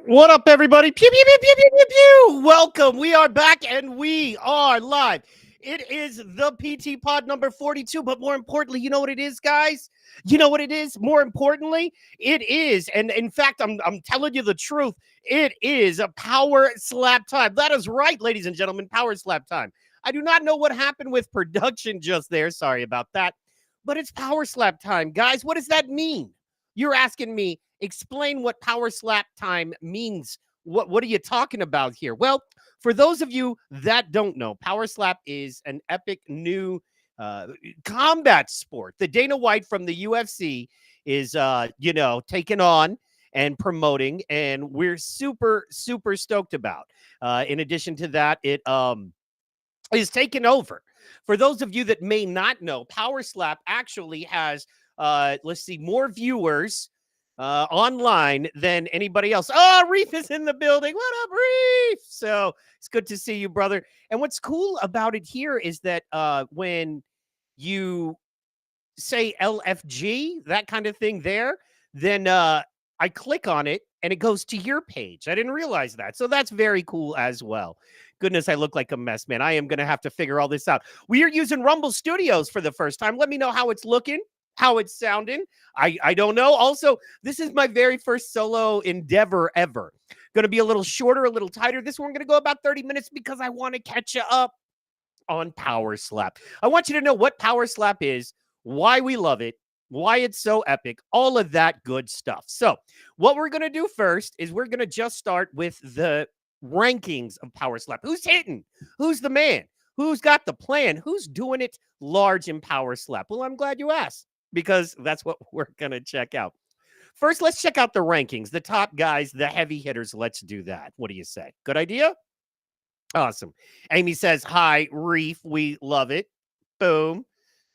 What up, everybody? Pew, pew, pew, pew, pew, pew, pew. Welcome. We are back and we are live. It is the Ptpod number 42, but more importantly, you know what it is, guys? You know what it is? More importantly, it is, and in fact, I'm telling you the truth, it is a power slap time. That is right, ladies and gentlemen, power slap time. I do not know what happened with production just there. Sorry about that. But it's power slap time, guys. What does that mean? You're asking me, explain what power slap time means. What are you talking about here? Well, for those of you that don't know, power slap is an epic new uh, combat sport. The Dana White from the UFC is, taking on and promoting, and we're super, super stoked about. In addition to that, it is taken over. For those of you that may not know, Power Slap actually has, more viewers online than anybody else. Oh, Reef is in the building. What up, Reef? So it's good to see you, brother. And what's cool about it here is that when you say LFG, that kind of thing there, then I click on it and it goes to your page. I didn't realize that. So that's very cool as well. Goodness, I look like a mess, man. I am going to have to figure all this out. We are using Rumble Studios for the first time. Let me know how it's looking, how it's sounding. I don't know. Also, this is my very first solo endeavor ever. Going to be a little shorter, a little tighter. This one going to go about 30 minutes because I want to catch you up on Power Slap. I want you to know what Power Slap is, why we love it, why it's so epic, all of that good stuff. So what we're going to do first is we're going to just start with the rankings of Power Slap. Who's hitting? Who's the man? Who's got the plan? Who's doing it large in Power Slap? Well, I'm glad you asked because that's what we're going to check out. First, let's check out the rankings, the top guys, the heavy hitters. Let's do that. What do you say? Good idea? Awesome. Amy says, hi, Reef. We love it. Boom.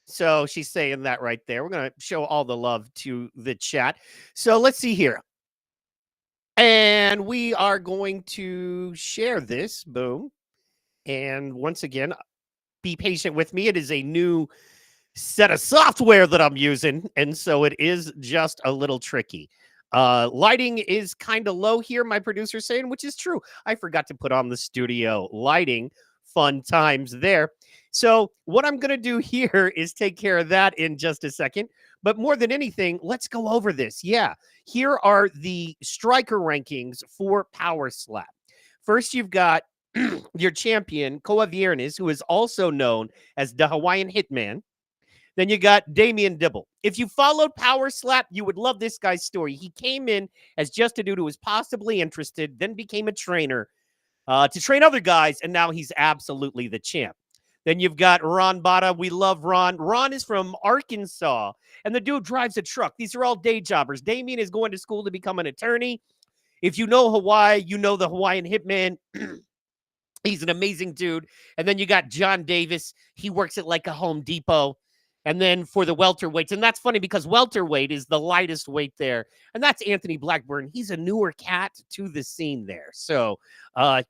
So she's saying that right there. We're going to show all the love to the chat. So let's see here. And we are going to share this. Boom. And once again, be patient with me. It is a new set of software that I'm using. And so it is just a little tricky. Lighting is kind of low here, my producer's saying, which is true. I forgot to put on the studio lighting. Fun times there. So what I'm going to do here is take care of that in just a second. But more than anything, let's go over this. Yeah, here are the striker rankings for Power Slap. First, you've got your champion, Koa Viernes, who is also known as the Hawaiian Hitman. Then you got Damian Dibble. If you followed Power Slap, you would love this guy's story. He came in as just a dude who was possibly interested, then became a trainer to train other guys, and now he's absolutely the champ. Then you've got Ron Bada. We love Ron. Ron is from Arkansas, and the dude drives a truck. These are all day jobbers. Damien is going to school to become an attorney. If you know Hawaii, you know the Hawaiian Hitman. He's an amazing dude. And then you got John Davis. He works at like a Home Depot. And then for the welterweights, and that's funny because welterweight is the lightest weight there. And that's Anthony Blackburn. He's a newer cat to the scene there. So,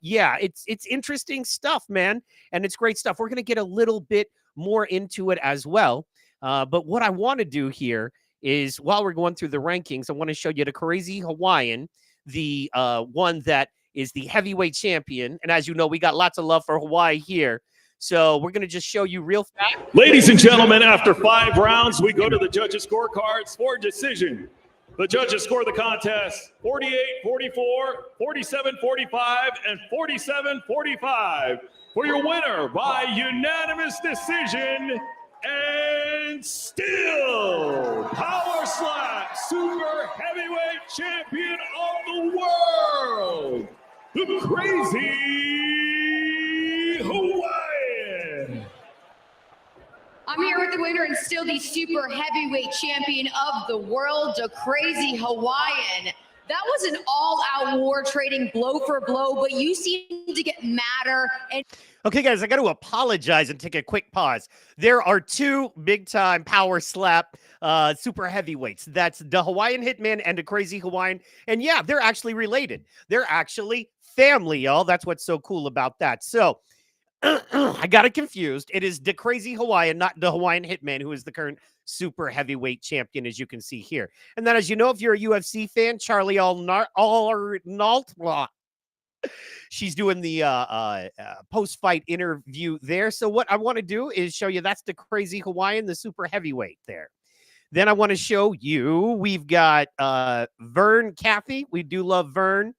yeah, it's interesting stuff, man. And it's great stuff. We're going to get a little bit more into it as well. But what I want to do here is while we're going through the rankings, I want to show you the Crazy Hawaiian, the one that is the heavyweight champion. And as you know, we got lots of love for Hawaii here. So we're going to just show you real fast. Ladies and gentlemen, after 5 rounds, we go to the judges' scorecards for decision. The judges score the contest 48-44, 47-45, and 47-45 for your winner by unanimous decision and still Power Slap Super Heavyweight Champion of the World, the Crazy Hawaiian. I'm here with the winner and still the super heavyweight champion of the world, the Crazy Hawaiian. That was an all-out war trading blow for blow, but you seem to get madder. And okay, guys, I got to apologize and take a quick pause. There are 2 big-time Power Slap super heavyweights. That's the Hawaiian Hitman and the Crazy Hawaiian. And yeah, they're actually related. They're actually family, y'all. That's what's so cool about that. So I got it confused. It is the Crazy Hawaiian, not the Hawaiian Hitman, who is the current super heavyweight champion, as you can see here. And then, as you know, if you're a UFC fan, Charlie Arnault, she's doing the post-fight interview there. So what I want to do is show you that's the Crazy Hawaiian, the super heavyweight there. Then I want to show you, we've got Vern Cathy. We do love Vern.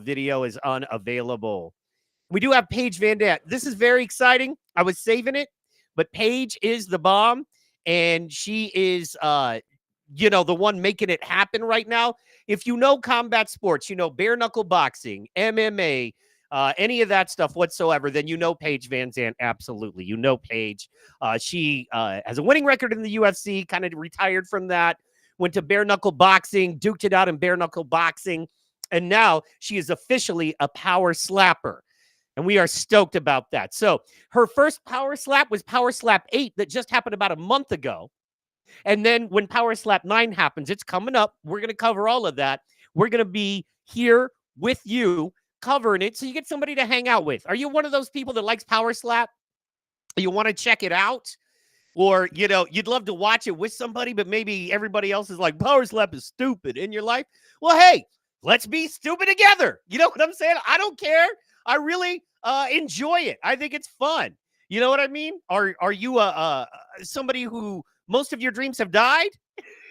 Video is unavailable. We do have Paige Van Dant. This is very exciting. I was saving it, but Paige is the bomb, and she is, the one making it happen right now. If you know combat sports, you know bare knuckle boxing, MMA, any of that stuff whatsoever, then you know Paige Van Dant. Absolutely. You know Paige. She has a winning record in the UFC, kind of retired from that, went to bare knuckle boxing, duked it out in bare knuckle boxing, and now she is officially a power slapper. And we are stoked about that. So her first power slap was Power Slap 8 that just happened about a month ago. And then when Power Slap 9 happens, it's coming up. We're going to cover all of that. We're going to be here with you covering it so you get somebody to hang out with. Are you one of those people that likes Power Slap? You want to check it out? Or, you'd love to watch it with somebody, but maybe everybody else is like, Power Slap is stupid in your life. Well, hey, let's be stupid together. You know what I'm saying? I don't care. I really enjoy it. I think it's fun. You know what I mean? Are you somebody who most of your dreams have died?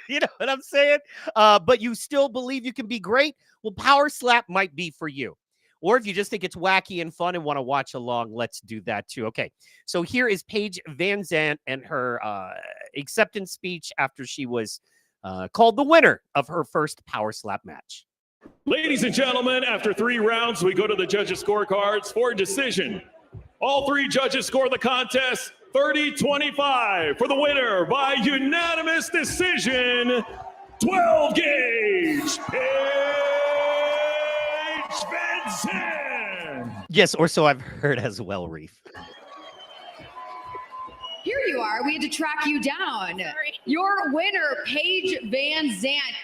You know what I'm saying? But you still believe you can be great? Well, Power Slap might be for you. Or if you just think it's wacky and fun and want to watch along, let's do that too. Okay, so here is Paige Van Dant and her acceptance speech after she was called the winner of her first Power Slap match. Ladies and gentlemen, after 3 rounds, we go to the judges' scorecards for decision. All 3 judges score the contest 30-25 for the winner by unanimous decision, 12 gauge, Paige Van Dant. Yes, or so I've heard as well, Reef. Here you are. We had to track you down. Sorry. Your winner, Paige Van Dant.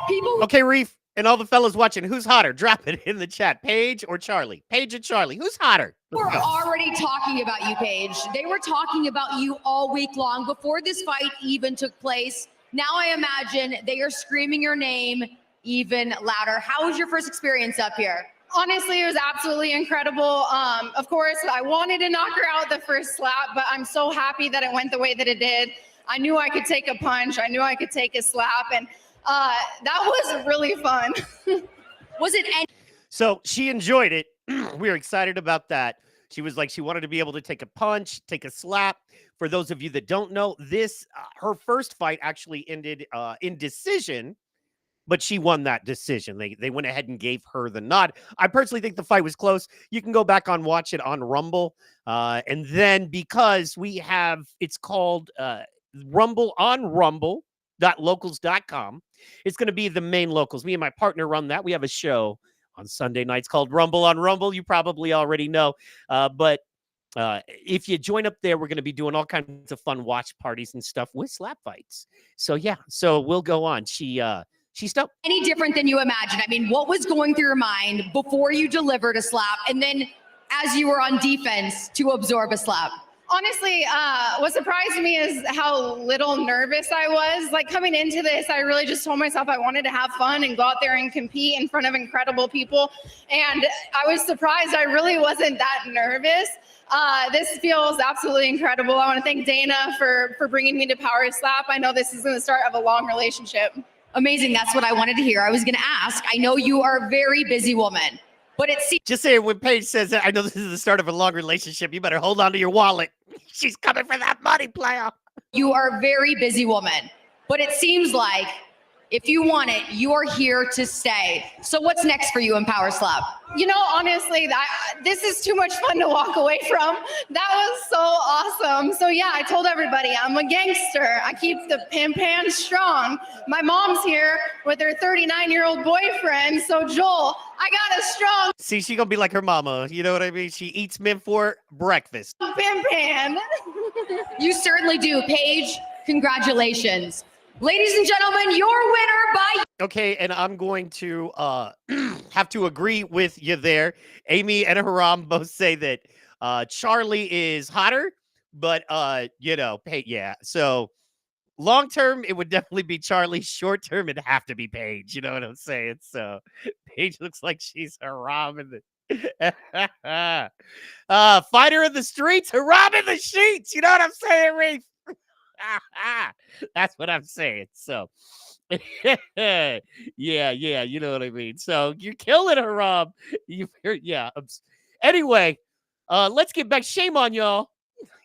People. Okay, Reef, and all the fellas watching, who's hotter? Drop it in the chat. Paige or Charlie? Paige or Charlie? Who's hotter? We're already talking about you, Paige. They were talking about you all week long before this fight even took place. Now I imagine they are screaming your name even louder. How was your first experience up here? Honestly, it was absolutely incredible. Of course, I wanted to knock her out the first slap, but I'm so happy that it went the way that it did. I knew I could take a punch. I knew I could take a slap, and that was really fun. Was it any? So she enjoyed it. We were excited about that. She was like, she wanted to be able to take a punch, take a slap. For those of you that don't know, this her first fight actually ended in decision, but she won that decision. They went ahead and gave her the nod. I personally think the fight was close. You can go back and watch it on Rumble. And then because we have, it's called Rumble on rumble.locals.com. It's going to be the main locals. Me and my partner run that. We have a show on Sunday nights called Rumble on Rumble. You probably already know. But if you join up there, we're going to be doing all kinds of fun watch parties and stuff with slap fights. So, yeah. So we'll go on. She's stoked. Any different than you imagined? I mean, what was going through your mind before you delivered a slap and then as you were on defense to absorb a slap? Honestly, what surprised me is how little nervous I was. Like coming into this, I really just told myself I wanted to have fun and go out there and compete in front of incredible people. And I was surprised I really wasn't that nervous. This feels absolutely incredible. I want to thank Dana for bringing me to Power Slap. I know this is the start of a long relationship. Amazing. That's what I wanted to hear. I was going to ask. I know you are a very busy woman, but it seems. Just saying, when Paige says that, I know this is the start of a long relationship. You better hold on to your wallet. She's coming for that money, player. You are a very busy woman, but it seems like if you want it, you are here to stay. So what's next for you in Power Slap? You know, honestly, this is too much fun to walk away from. That was so awesome. So yeah, I told everybody I'm a gangster. I keep the pan strong. My mom's here with her 39-year-old boyfriend. So Joel, I got a strong See, she gonna be like her mama. You know what I mean? She eats men for breakfast. pan. You certainly do. Paige, congratulations. Ladies and gentlemen, your winner by Okay, and I'm going to have to agree with you there. Amy and Haram both say that Charlie is hotter, but hey, yeah. So long term, it would definitely be Charlie. Short term, it'd have to be Paige. You know what I'm saying? So Paige looks like she's Haram in the fighter in the streets, Haram in the sheets. You know what I'm saying, Reef? That's what I'm saying. So yeah, you know what I mean. So you're killing her, Rob. Yeah. Anyway, let's get back. Shame on y'all.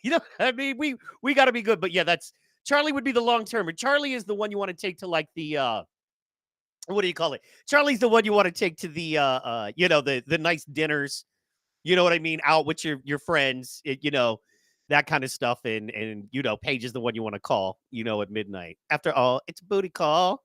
You know, I mean, we got to be good, but yeah, that's Charlie would be the long term. Charlie is the one you want to take to like the what do you call it? Charlie's the one you want to take to the the nice dinners. You know what I mean? Out with your friends. That kind of stuff, and Paige is the one you want to call, at midnight. After all, it's a booty call.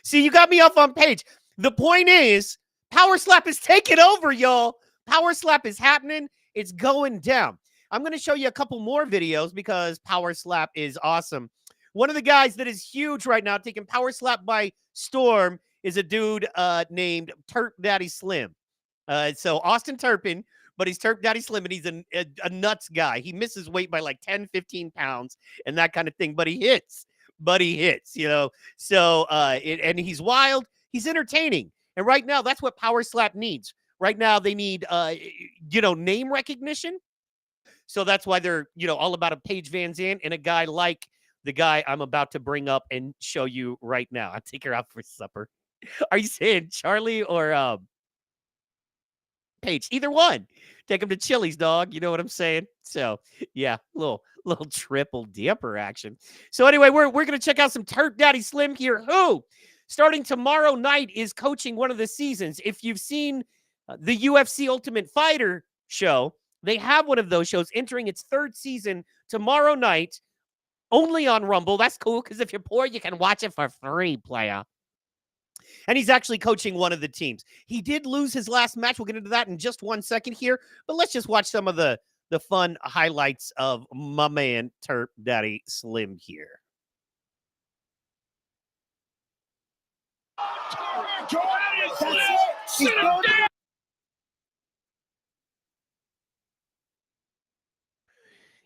See, you got me off on Paige. The point is, Power Slap is taking over, y'all. Power Slap is happening. It's going down. I'm going to show you a couple more videos because Power Slap is awesome. One of the guys that is huge right now, taking Power Slap by storm, is a dude named Turp Daddy Slim. So Austin Turpin, but he's Turp Daddy Slim, and he's a nuts guy. He misses weight by like 10, 15 pounds and that kind of thing, but he hits. So and he's wild. He's entertaining. And right now, that's what Power Slap needs. Right now, they need, name recognition. So that's why they're, all about a Paige Van Zandt and a guy like the guy I'm about to bring up and show you right now. I'll take her out for supper. Are you saying Charlie or Paige? Either one. Take him to Chili's, dog. You know what I'm saying? So, yeah, little triple dipper action. So anyway, we're going to check out some Turp Daddy Slim here, who, starting tomorrow night, is coaching one of the seasons. If you've seen the UFC Ultimate Fighter show, they have one of those shows entering its third season tomorrow night, only on Rumble. That's cool, because if you're poor, you can watch it for free, player. And he's actually coaching one of the teams. He did lose his last match. We'll get into that in just 1 second here. But let's just watch some of the fun highlights of my man, Turp Daddy Slim here.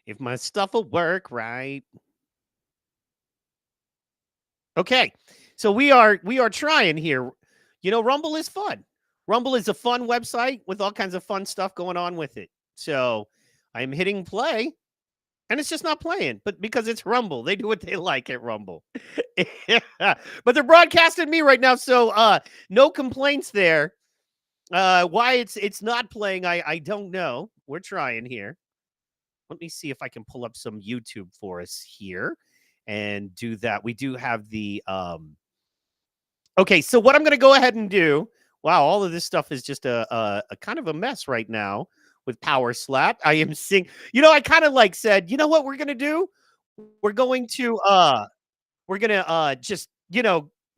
If my stuff will work right. Okay, so we are trying here. Rumble is fun. Rumble is a fun website with all kinds of fun stuff going on with it. So I'm hitting play, and it's just not playing. But because it's Rumble, they do what they like at Rumble. But they're broadcasting me right now, so no complaints there. Why it's not playing, I don't know. We're trying here. Let me see if I can pull up some YouTube for us here and do that. We do have the okay, so what I'm going to go ahead and do. Wow, all of this stuff is just a kind of a mess right now with Power Slap. I am seeing, I kind of like said, you know what we're going to do? We're going to just,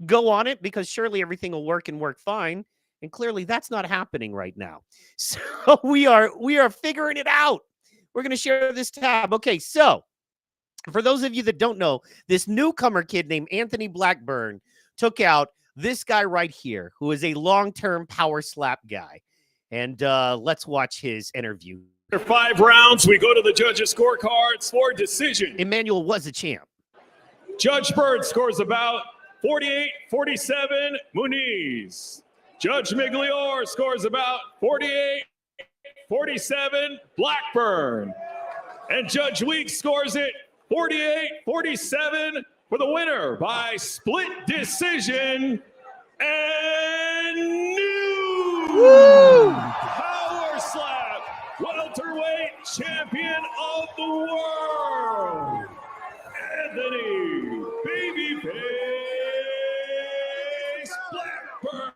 go on it, because surely everything will work and work fine. And clearly that's not happening right now. So we are figuring it out. We're going to share this tab. Okay, so for those of you that don't know, this newcomer kid named Anthony Blackburn took out this guy right here, who is a long-term Power Slap guy. And let's watch his interview. After 5 rounds, we go to the judges' scorecards for decision. Emmanuel was a champ. Judge Bird scores about 48-47, Muniz. Judge Migliore scores about 48-47, Blackburn. And Judge Weeks scores it 48-47 for the winner by split decision. And new Power Slap welterweight champion of the world, Anthony Babyface Blackburn.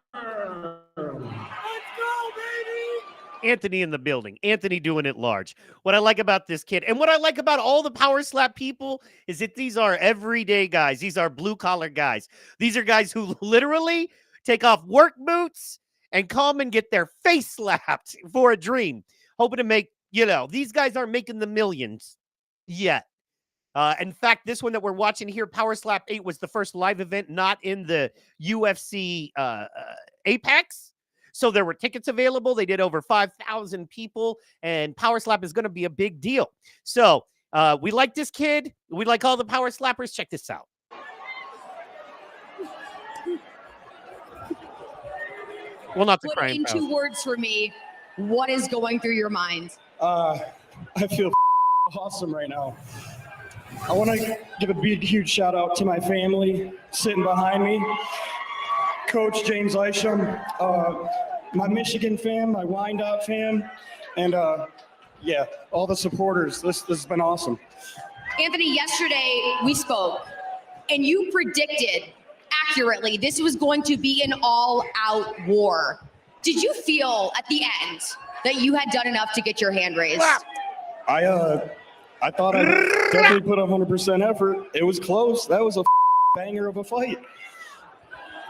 Let's go, baby! Anthony in the building. Anthony doing it large. What I like about this kid, and what I like about all the Power Slap people, is that these are everyday guys. These are blue-collar guys. These are guys who literally take off work boots and come and get their face slapped for a dream, hoping to make, these guys aren't making the millions yet. In fact, this one that we're watching here, Power Slap 8, was the first live event not in the UFC Apex. So there were tickets available. They did over 5,000 people, and Power Slap is going to be a big deal. So we like this kid. We like all the Power Slappers. Check this out. Well, not the Put crying in foul. 2 words for me. What is going through your mind? I feel awesome right now. I want to give a big, huge shout out to my family sitting behind me. Coach James Isham, my Michigan fam, my Wyandotte fam, and yeah, all the supporters. This has been awesome. Anthony, yesterday we spoke, and you predicted accurately this was going to be an all-out war. Did you feel at the end that you had done enough to get your hand raised? I thought I definitely put 100% effort. It was close. That was a banger of a fight.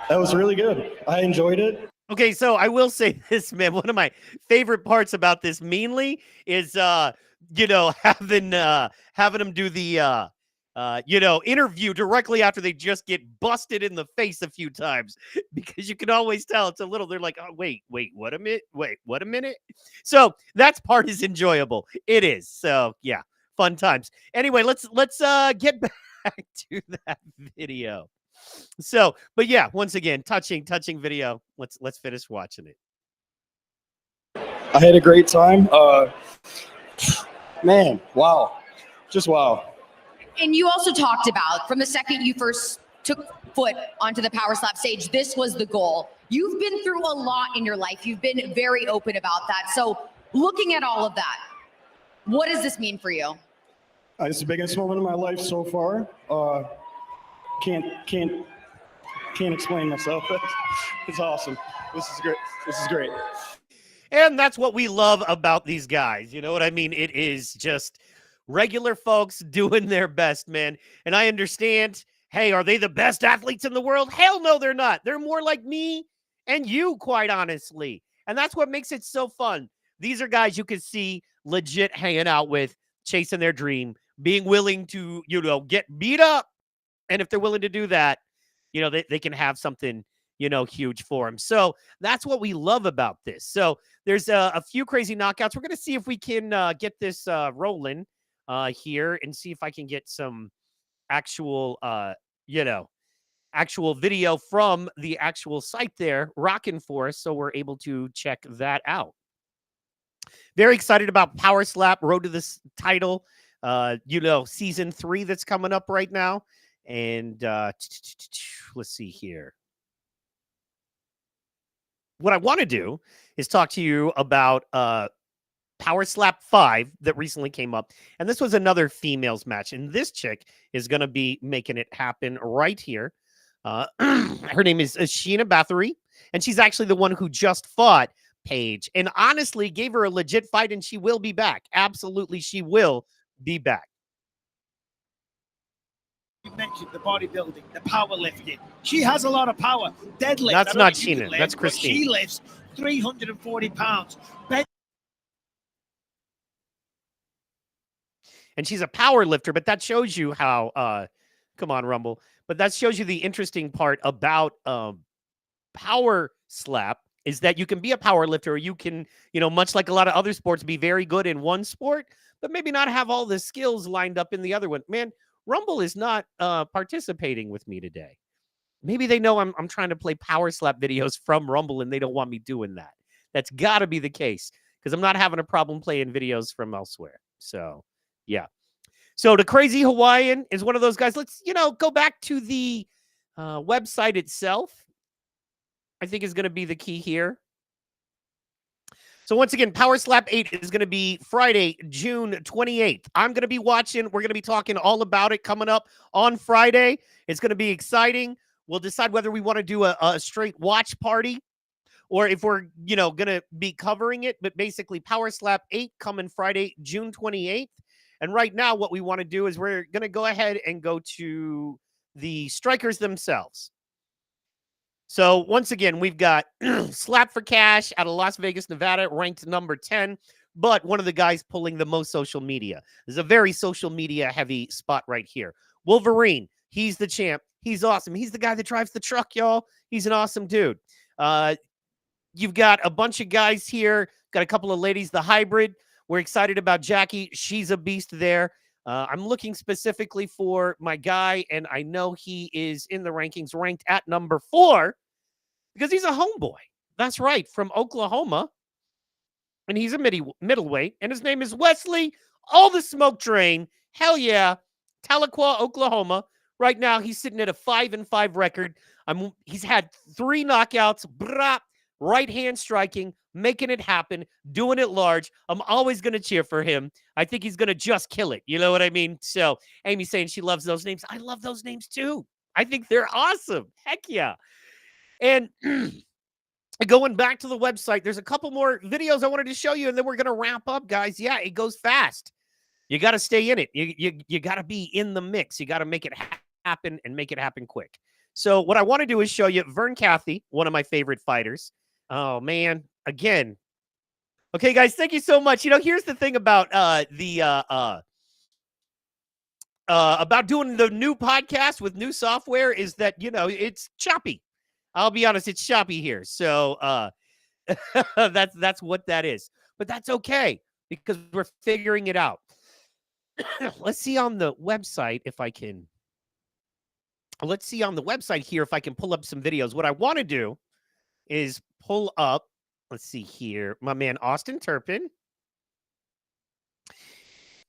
That was really good. I enjoyed it. Okay, so I will say this, man. One of my favorite parts about this meanly is, having them do the, interview directly after they just get busted in the face a few times, because you can always tell it's a little, they're like, oh, wait, what a minute. So that part is enjoyable. It is. So yeah, fun times. Anyway, let's get back to that video. So, but yeah, once again, touching video. Let's finish watching it. I had a great time. Man, wow. Just wow. And you also talked about, from the second you first took foot onto the Power Slap stage, this was the goal. You've been through a lot in your life. You've been very open about that. So looking at all of that, what does this mean for you? It's the biggest moment of my life so far. Can't explain myself. It's awesome. This is great. And that's what we love about these guys. You know what I mean? It is just regular folks doing their best, man. And I understand, hey, are they the best athletes in the world? Hell no, they're not. They're more like me and you, quite honestly. And that's what makes it so fun. These are guys you can see legit hanging out with, chasing their dream, being willing to, get beat up. And if they're willing to do that, they can have something, huge for them. So that's what we love about this. So there's a few crazy knockouts. We're going to see if we can get this rolling here and see if I can get some actual, actual video from the actual site there rocking for us. So we're able to check that out. Very excited about Power Slap, Road to this title, season 3 that's coming up right now. And let's see here. What I want to do is talk to you about Power Slap 5 that recently came up. And this was another females match. And this chick is going to be making it happen right here. Her name is Sheena Bathory. And she's actually the one who just fought Paige. And honestly, gave her a legit fight. And she will be back. Absolutely, she will be back. You mentioned the bodybuilding, the powerlifting. She has a lot of power. Deadlift. That's not Sheena. That's Christine. She lifts 340 pounds. And she's a power lifter, but that shows you how, come on, Rumble. But that shows you the interesting part about Power Slap is that you can be a power lifter, or you can, much like a lot of other sports, be very good in one sport, but maybe not have all the skills lined up in the other one. Man, Rumble is not participating with me today. Maybe they know I'm trying to play Power Slap videos from Rumble and they don't want me doing that. That's got to be the case, because I'm not having a problem playing videos from elsewhere. So, yeah. So the Crazy Hawaiian is one of those guys. Let's, go back to the website itself. I think is going to be the key here. So once again, Power Slap 8 is going to be Friday, June 28th. I'm going to be watching. We're going to be talking all about it coming up on Friday. It's going to be exciting. We'll decide whether we want to do a straight watch party or if we're, going to be covering it. But basically, Power Slap 8 coming Friday, June 28th. And right now, what we want to do is we're going to go ahead and go to the strikers themselves. So once again, we've got Slap for Cash out of Las Vegas, Nevada, ranked number 10. but one of the guys pulling the most social media. There's a very social media heavy spot right here. Wolverine, he's the champ. He's awesome. He's the guy that drives the truck, y'all. He's an awesome dude. You've got a bunch of guys here. Got a couple of ladies. The hybrid. We're excited about Jackie. She's a beast there. I'm looking specifically for my guy, and I know he is in the rankings, ranked at number 4 because he's a homeboy. That's right, from Oklahoma. And he's a middleweight, and his name is Wesley. All the smoke train. Hell yeah. Tahlequah, Oklahoma. Right now, he's sitting at a 5-5 record. He's had 3 knockouts. Brah, right hand striking, making it happen, doing it large. I'm always going to cheer for him. I think he's going to just kill it. You know what I mean? So Amy's saying she loves those names. I love those names too. I think they're awesome. Heck yeah. And going back to the website, there's a couple more videos I wanted to show you, and then we're going to wrap up, guys. Yeah, it goes fast. You got to stay in it. You got to be in the mix. You got to make it happen and make it happen quick. So what I want to do is show you Vern Cathy, one of my favorite fighters. Oh, man. Again. Okay, guys, thank you so much. Here's the thing about about doing the new podcast with new software is that, it's choppy. I'll be honest, it's choppy here. So that's what that is. But that's okay because we're figuring it out. Let's see on the website if I can. Let's see on the website here if I can pull up some videos. What I want to do is pull up, let's see here, my man Austin Turpin.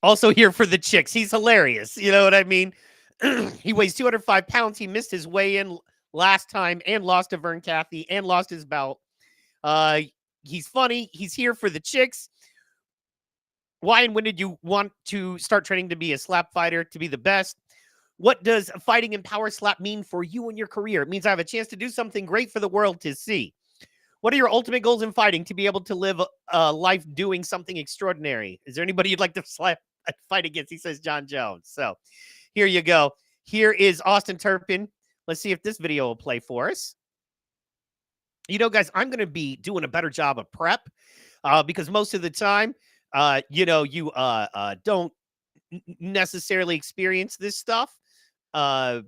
Also here for the chicks. He's hilarious. You know what I mean? He weighs 205 pounds. He missed his weigh-in last time and lost to Vern Cathy and lost his belt. He's funny. He's here for the chicks. Why and when did you want to start training to be a slap fighter, to be the best? What does fighting in power slap mean for you and your career? It means I have a chance to do something great for the world to see. What are your ultimate goals in fighting? To be able to live a life doing something extraordinary. Is there anybody you'd like to fight against? He says John Jones. So here you go. Here is Austin Turpin. Let's see if this video will play for us. Guys, I'm going to be doing a better job of prep because most of the time, you don't necessarily experience this stuff. Where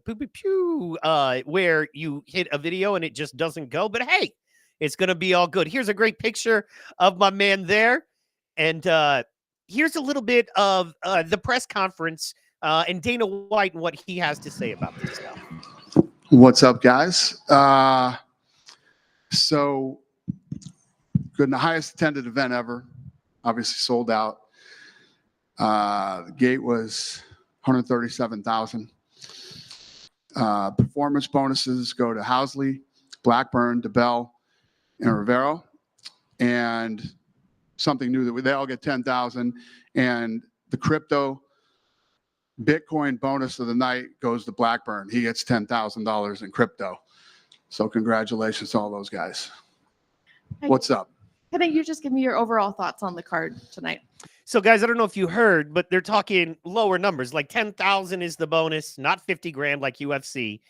you hit a video and it just doesn't go. But hey, it's going to be all good. Here's a great picture of my man there. And here's a little bit of the press conference and Dana White and what he has to say about this stuff. What's up, guys? So good. In the highest attended event ever, obviously sold out. The gate was 137,000. Performance bonuses go to Housley, Blackburn, DeBell, and Rivero. And something new that they all get 10,000. And the crypto Bitcoin bonus of the night goes to Blackburn. He gets $10,000 in crypto. So congratulations to all those guys. What's up? I think you just give me your overall thoughts on the card tonight. So, guys, I don't know if you heard, but they're talking lower numbers. Like 10,000 is the bonus, not 50 grand like UFC.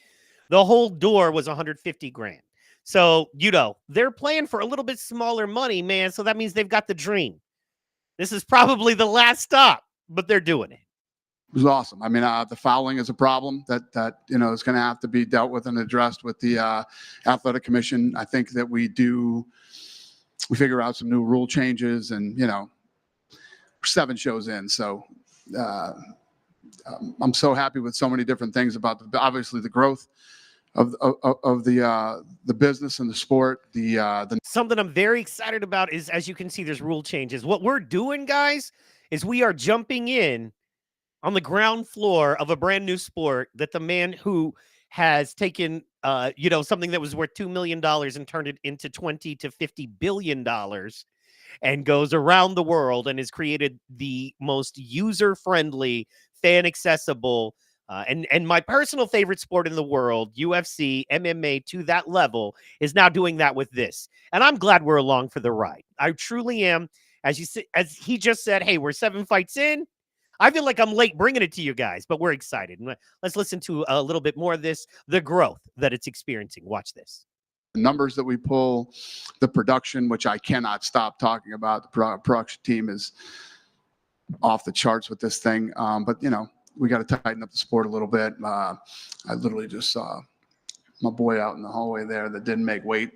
The whole door was 150 grand. So, they're playing for a little bit smaller money, man. So that means they've got the dream. This is probably the last stop, but they're doing it. It was awesome. I mean, the fouling is a problem that is going to have to be dealt with and addressed with the athletic commission. I think that we figure out some new rule changes, and we're 7 shows in, so I'm so happy with so many different things about obviously the growth of the business and the sport. The something I'm very excited about is, as you can see, there's rule changes. What we're doing, guys, is we are jumping in on the ground floor of a brand new sport that the man who has taken, something that was worth $2 million and turned it into $20 to $50 billion and goes around the world and has created the most user-friendly, fan-accessible, and my personal favorite sport in the world, UFC, MMA, to that level, is now doing that with this. And I'm glad we're along for the ride. I truly am. As he just said, hey, we're 7 fights in. I feel like I'm late bringing it to you guys, but we're excited. Let's listen to a little bit more of this, the growth that it's experiencing. Watch this. numbers that we pull, the production, which I cannot stop talking about. The production team is off the charts with this thing. But, you know, we got to tighten up the sport a little bit. I literally just saw my boy out in the hallway there that didn't make weight.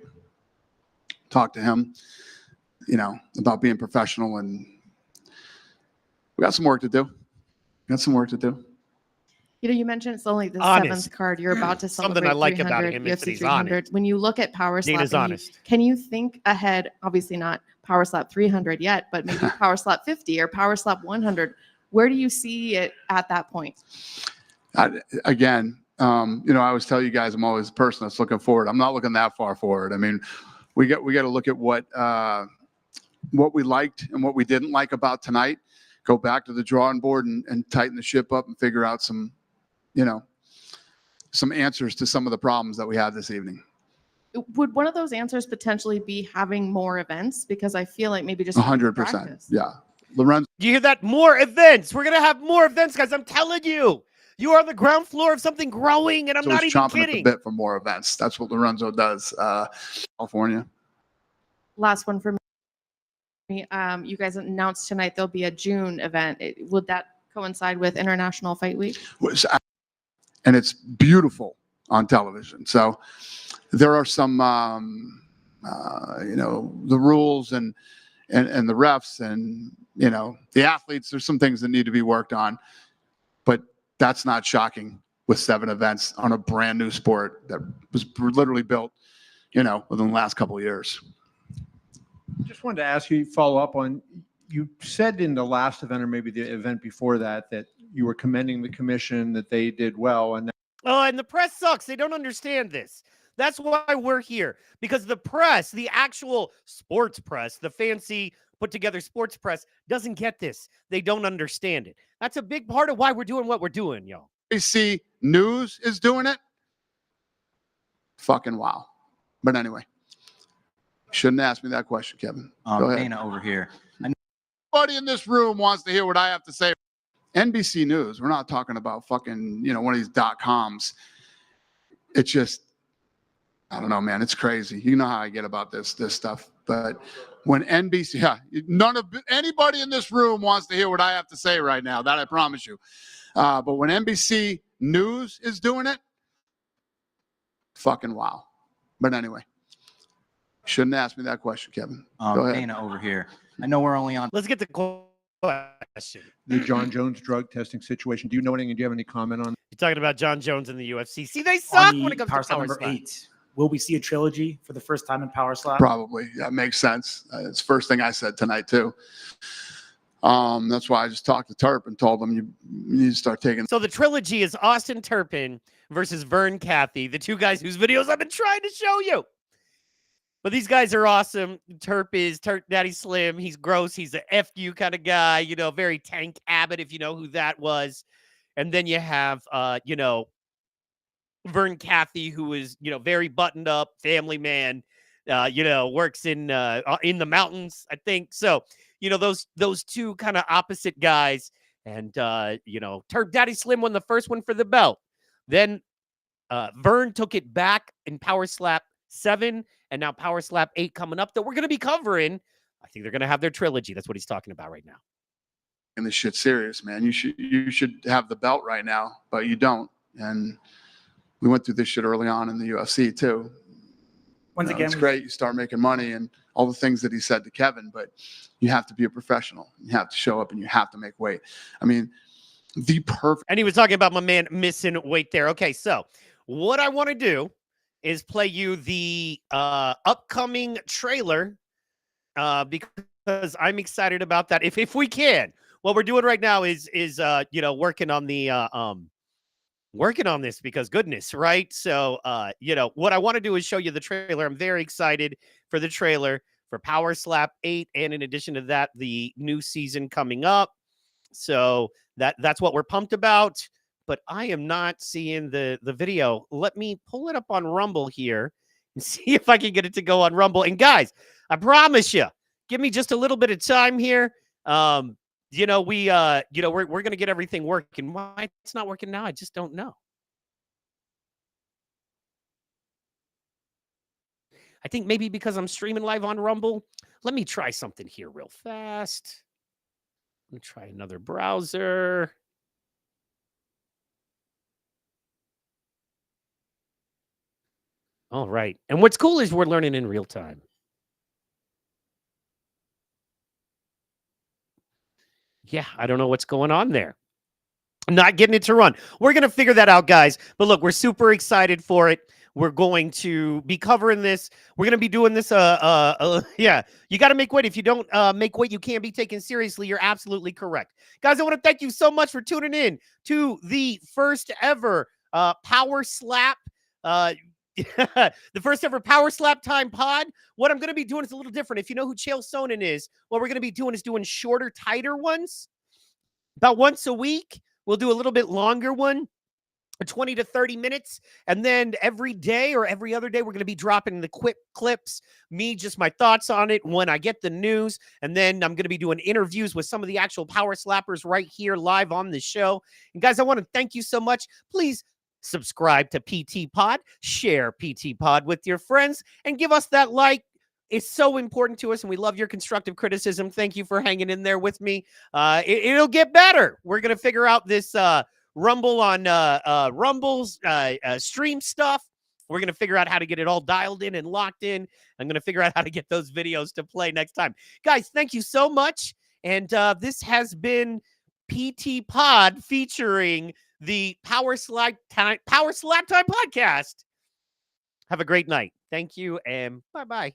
Talk to him, you know, about being professional, and we got some work to do. You know, you mentioned it's only the Honest. 7th card. You're about to celebrate Something I like about 300, him is that UFC he's 300. honest. When you look at Power Slap, Dana's honest. can you think ahead, obviously not Power Slap 300 yet, but maybe Power Slap 50 or Power Slap 100? Where do you see it at that point? Again, you know, I always tell you guys, I'm always the person that's looking forward. I'm not looking that far forward. I mean, we got to look at what we liked and what we didn't like about tonight. Go back to the drawing board and tighten the ship up and figure out some, you know, some answers to some of the problems that we had this evening. Would one of those answers potentially be having more events? Because I feel like maybe just 100%. practice. Yeah. Lorenzo. Do you hear that? More events. We're going to have more events, guys. I'm telling you. You are on the ground floor of something growing, and I'm not even chomping kidding. at the bit for more events. That's what Lorenzo does. California. Last one for me. You guys announced tonight there'll be a June event. Would that coincide with International Fight Week? And it's beautiful on television. So there are some, you know, the rules and the refs and, you know, the athletes. There's some things that need to be worked on, but that's not shocking with 7 events on a brand new sport that was literally built, you know, within the last couple of years. Just wanted to ask you, follow up on, you said in the last event or maybe the event before that, that you were commending the commission, that they did well. And and the press sucks. They don't understand this. That's why we're here, because the press, the actual sports press, the fancy put together sports press doesn't get this. They don't understand it. That's a big part of why we're doing what we're doing, y'all. ABC News is doing it. Fucking wow. But anyway, shouldn't ask me that question, Kevin. Go ahead. Dana over here. Nobody in this room wants to hear what I have to say. NBC News, we're not talking about fucking, you know, one of these .coms. It's just, I don't know, man. It's crazy. You know how I get about this stuff. But when NBC, anybody in this room wants to hear what I have to say right now. That I promise you. But when NBC News is doing it, fucking wow. But anyway, shouldn't ask me that question, Kevin. Go ahead. Dana over here. I know we're only on. Let's get the question. the John Jones drug testing situation. Do you know anything? Do you have any comment on? You're talking about John Jones in the UFC. See, they suck when it comes to Power Slap Power number 8. Will we see a trilogy for the first time in Power Slap? Probably. That makes sense. It's the first thing I said tonight, too. That's why I just talked to Turp and told him you need to start taking. So the trilogy is Austin Turpin versus Vern Cathy, the 2 guys whose videos I've been trying to show you. But these guys are awesome. Turp Daddy Slim. He's gross. He's a F you kind of guy, you know, very Tank Abbott, if you know who that was. And then you have, you know, Vern Cathy, who is, you know, very buttoned up, family man, you know, works in the mountains, I think. So, you know, those 2 kind of opposite guys. And, you know, Turp Daddy Slim won the first one for the belt. Then Vern took it back in Power Slap 7, and now Power Slap 8 coming up that we're going to be covering. I think they're going to have their trilogy. That's what he's talking about right now. And this shit's serious, man. You should have the belt right now, but you don't. And we went through this shit early on in the UFC too. Once again, it's great. You start making money and all the things that he said to Kevin, but you have to be a professional. You have to show up and you have to make weight. I mean, the perfect. And he was talking about my man missing weight there. Okay, so what I want to do is play you the upcoming trailer because I'm excited about that. If we can, what we're doing right now is you know, working on this because goodness, right? So you know, what I want to do is show you the trailer. I'm very excited for the trailer for Power Slap 8, and in addition to that, the new season coming up. So that's what we're pumped about. But I am not seeing the video. Let me pull it up on Rumble here and see if I can get it to go on Rumble. And guys, I promise you, give me just a little bit of time here. You know, we're going to get everything working. Why it's not working now, I just don't know. I think maybe because I'm streaming live on Rumble. Let me try something here real fast. Let me try another browser. All right. And what's cool is we're learning in real time. Yeah, I don't know what's going on there. I'm not getting it to run. We're going to figure that out, guys. But look, we're super excited for it. We're going to be covering this. We're going to be doing this. Yeah, you got to make weight. If you don't make weight, you can't be taken seriously. You're absolutely correct. Guys, I want to thank you so much for tuning in to the first ever Power Slap. The first ever Power Slap Time pod. What I'm going to be doing is a little different. If you know who Chael Sonnen is, what we're going to be doing is doing shorter, tighter ones. About once a week, we'll do a little bit longer one, 20 to 30 minutes. And then every day or every other day, we're going to be dropping the quick clips, just my thoughts on it when I get the news. And then I'm going to be doing interviews with some of the actual power slappers right here live on the show. And guys, I want to thank you so much. Please subscribe to Ptpod, share Ptpod with your friends, and give us that like. It's so important to us, and we love your constructive criticism. Thank you for hanging in there with me. It'll get better. We're going to figure out this Rumble on Rumble's stream stuff. We're going to figure out how to get it all dialed in and locked in. I'm going to figure out how to get those videos to play next time. Guys, thank you so much. And this has been Ptpod featuring the Power Slap Time podcast. Have a great night. Thank you, and bye-bye.